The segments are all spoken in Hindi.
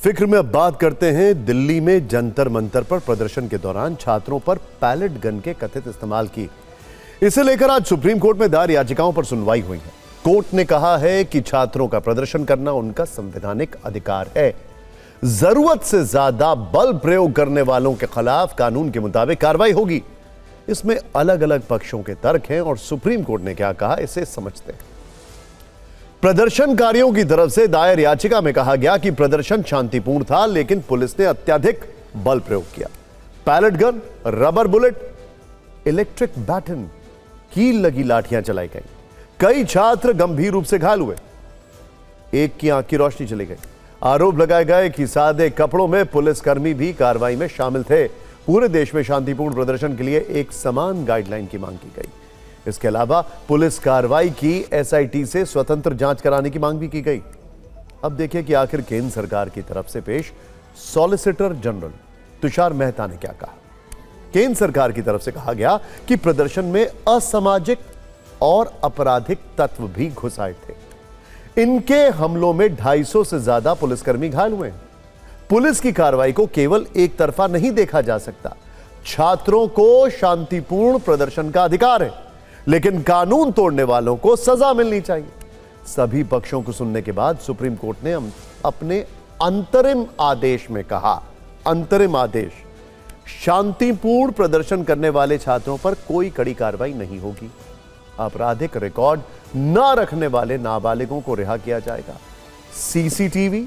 फिक्र में अब बात करते हैं दिल्ली में जंतर मंतर पर प्रदर्शन के दौरान छात्रों पर पैलेट गन के कथित इस्तेमाल की। इसे लेकर आज सुप्रीम कोर्ट में दायर याचिकाओं पर सुनवाई हुई है। कोर्ट ने कहा है कि छात्रों का प्रदर्शन करना उनका संवैधानिक अधिकार है। जरूरत से ज्यादा बल प्रयोग करने वालों के खिलाफ कानून के मुताबिक कार्रवाई होगी। इसमें अलग अलग पक्षों के तर्क हैं और सुप्रीम कोर्ट ने क्या कहा इसे समझते हैं। प्रदर्शनकारियों की तरफ से दायर याचिका में कहा गया कि प्रदर्शन शांतिपूर्ण था, लेकिन पुलिस ने अत्यधिक बल प्रयोग किया। Pellet gun, rubber bullet, electric baton, कील लगी लाठियां चलाई गई। कई छात्र गंभीर रूप से घायल हुए। एक की आंख की रोशनी चली गई। आरोप लगाए गए कि सादे कपड़ों में पुलिसकर्मी भी कार्रवाई में शामिल थे। पूरे देश में शांतिपूर्ण प्रदर्शन के लिए एक समान गाइडलाइन की मांग की गई। इसके अलावा पुलिस कार्रवाई की एसआईटी से स्वतंत्र जांच कराने की मांग भी की गई। अब देखिए कि आखिर केंद्र सरकार की तरफ से पेश सॉलिसिटर जनरल तुषार मेहता ने क्या कहा। केंद्र सरकार की तरफ से कहा गया कि प्रदर्शन में असामाजिक और आपराधिक तत्व भी घुस आए थे। इनके हमलों में 250 से ज्यादा पुलिसकर्मी घायल हुए हैं। पुलिस की कार्रवाई को केवल एक तरफा नहीं देखा जा सकता। छात्रों को शांतिपूर्ण प्रदर्शन का अधिकार है, लेकिन कानून तोड़ने वालों को सजा मिलनी चाहिए। सभी पक्षों को सुनने के बाद सुप्रीम कोर्ट ने अपने अंतरिम आदेश में कहा, अंतरिम आदेश, शांतिपूर्ण प्रदर्शन करने वाले छात्रों पर कोई कड़ी कार्रवाई नहीं होगी। आपराधिक रिकॉर्ड न रखने वाले नाबालिगों को रिहा किया जाएगा। CCTV,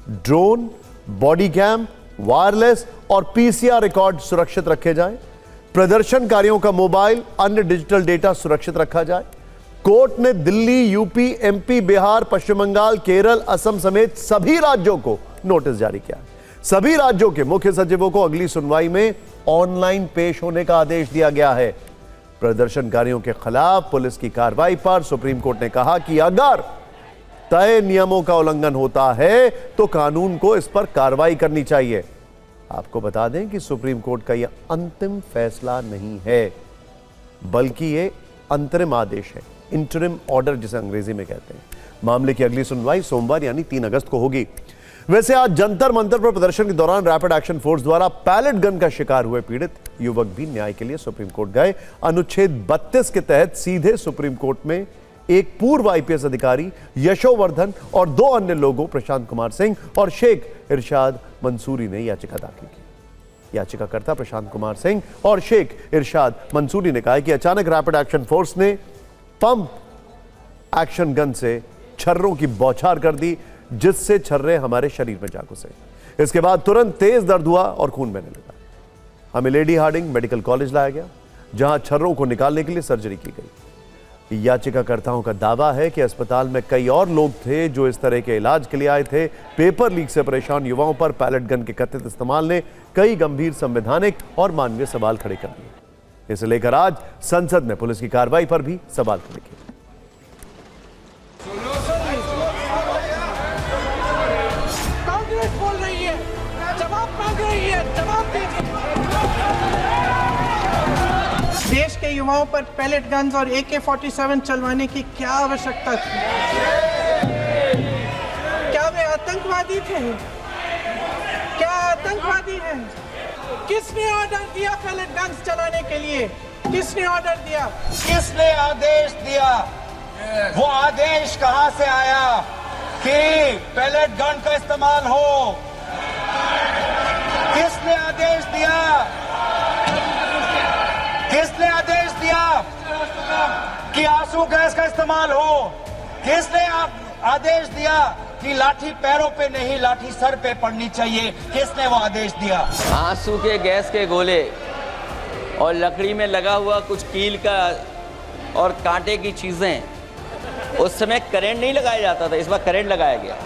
drone, body cam, wireless और पीसीआर रिकॉर्ड सुरक्षित रखे जाएं। प्रदर्शनकारियों का मोबाइल, अन्य डिजिटल डेटा सुरक्षित रखा जाए। कोर्ट ने दिल्ली, यूपी, एमपी, बिहार, पश्चिम बंगाल, केरल, असम समेत सभी राज्यों को नोटिस जारी किया। सभी राज्यों के मुख्य सचिवों को अगली सुनवाई में ऑनलाइन पेश होने का आदेश दिया गया है। प्रदर्शनकारियों के खिलाफ पुलिस की कार्रवाई पर सुप्रीम कोर्ट ने कहा कि अगर तय नियमों का उल्लंघन होता है तो कानून को इस पर कार्रवाई करनी चाहिए। आपको बता दें कि सुप्रीम कोर्ट का यह अंतिम फैसला नहीं है, बल्कि यह अंतरिम आदेश है, इंटरिम ऑर्डर जिसे अंग्रेजी में कहते हैं। मामले की अगली सुनवाई सोमवार यानी 3 अगस्त को होगी। वैसे आज जंतर मंतर पर प्रदर्शन के दौरान रैपिड एक्शन फोर्स द्वारा पैलेट गन का शिकार हुए पीड़ित युवक भी न्याय के लिए सुप्रीम कोर्ट गए। अनुच्छेद 32 के तहत सीधे सुप्रीम कोर्ट में एक पूर्व आईपीएस अधिकारी यशोवर्धन और 2 अन्य लोगों प्रशांत कुमार सिंह और शेख इरशाद मंसूरी ने याचिका दाखिल की। याचिकाकर्ता प्रशांत कुमार सिंह और शेख इरशाद मंसूरी ने कहा कि अचानक रैपिड एक्शन फोर्स ने पंप एक्शन गन से छर्रों की बौछार कर दी, जिससे छर्रे हमारे शरीर में जा घुसे। इसके बाद तुरंत तेज दर्द हुआ और खून बहने लगा। हमें लेडी हार्डिंग मेडिकल कॉलेज लाया गया, जहां छर्रों को निकालने के लिए सर्जरी की गई। याचिकाकर्ताओं का दावा है कि अस्पताल में कई और लोग थे जो इस तरह के इलाज के लिए आए थे। पेपर लीक से परेशान युवाओं पर पैलेट गन के कथित इस्तेमाल ने कई गंभीर संवैधानिक और मानवीय सवाल खड़े कर दिए। इसे लेकर आज संसद में पुलिस की कार्रवाई पर भी सवाल खड़े किए। कांग्रेस बोल रही है, जवाब मांग रही है, जवाब दीजिए। देश के युवाओं पर पैलेट गन्स और AK-47 चलवाने की क्या आवश्यकता थी? क्या वे आतंकवादी थे? क्या आतंकवादी हैं? किसने ऑर्डर दिया पैलेट गन्स चलाने के लिए? किसने ऑर्डर दिया? किसने आदेश दिया? वो आदेश कहां से आया कि पैलेट गन का इस्तेमाल हो? किसने आदेश दिया? किसने आदेश दिया कि आंसू गैस का इस्तेमाल हो? किसने आदेश दिया कि लाठी पैरों पे नहीं लाठी सर पे पड़नी चाहिए? किसने वो आदेश दिया? आंसू के गैस के गोले और लकड़ी में लगा हुआ कुछ कील का और कांटे की चीजें, उस समय करंट नहीं लगाया जाता था, इस बार करंट लगाया गया।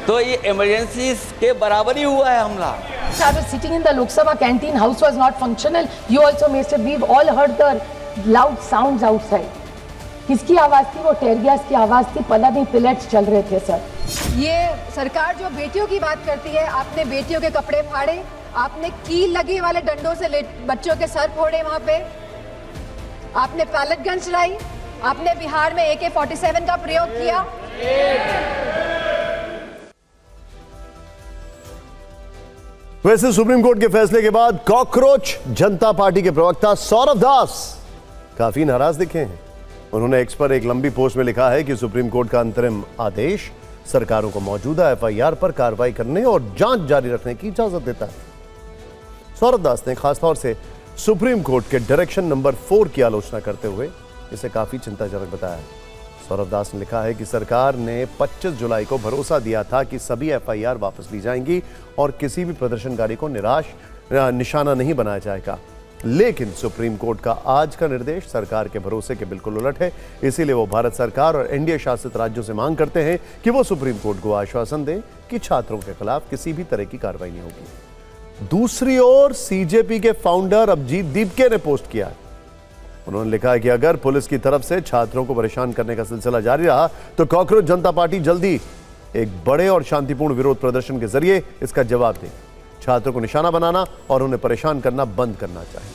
तो ये इमरजेंसी के बराबर ही हुआ है हमला। I was sitting in the Lok Sabha canteen. House was not functional. You also missed it. We've all heard the loud sounds outside. किसकी आवाज थी? वो टेयर गैस की आवाज थी। पता नहीं पिलेट्स चल रहे थे सर। ये सरकार जो बेटियों की बात करती है, आपने बेटियों के कपड़े फाड़े, आपने कील लगे वाले डंडों से बच्चों के सर फोड़े, वहां पे आपने पैलेट गन चलाई, आपने बिहार में AK-47 का प्रयोग किया। वैसे सुप्रीम कोर्ट के फैसले के बाद कॉकरोच जनता पार्टी के प्रवक्ता सौरभ दास काफी नाराज दिखे हैं। उन्होंने एक्स पर एक लंबी पोस्ट में लिखा है कि सुप्रीम कोर्ट का अंतरिम आदेश सरकारों को मौजूदा एफआईआर पर कार्रवाई करने और जांच जारी रखने की इजाजत देता है। सौरभ दास ने खासतौर से सुप्रीम कोर्ट के डायरेक्शन नंबर 4 की आलोचना करते हुए इसे काफी चिंताजनक बताया। सौरभ दास ने लिखा है कि सरकार ने 25 जुलाई को भरोसा दिया था कि सभी एफआईआर वापस ली जाएंगी और किसी भी प्रदर्शनकारी को निशाना नहीं बनाया जाएगा, लेकिन सुप्रीम कोर्ट का आज का निर्देश सरकार के भरोसे के बिल्कुल उलट है। इसीलिए वो भारत सरकार और एनडीए शासित राज्यों से मांग करते हैं कि वो सुप्रीम कोर्ट को आश्वासन दें कि छात्रों के खिलाफ किसी भी तरह की कार्रवाई नहीं होगी। दूसरी ओर सीजेपी के फाउंडर अभिजीत दीपके ने पोस्ट किया। उन्होंने लिखा है कि अगर पुलिस की तरफ से छात्रों को परेशान करने का सिलसिला जारी रहा तो कॉकरोच जनता पार्टी जल्दी एक बड़े और शांतिपूर्ण विरोध प्रदर्शन के जरिए इसका जवाब देगी। छात्रों को निशाना बनाना और उन्हें परेशान करना बंद करना चाहिए।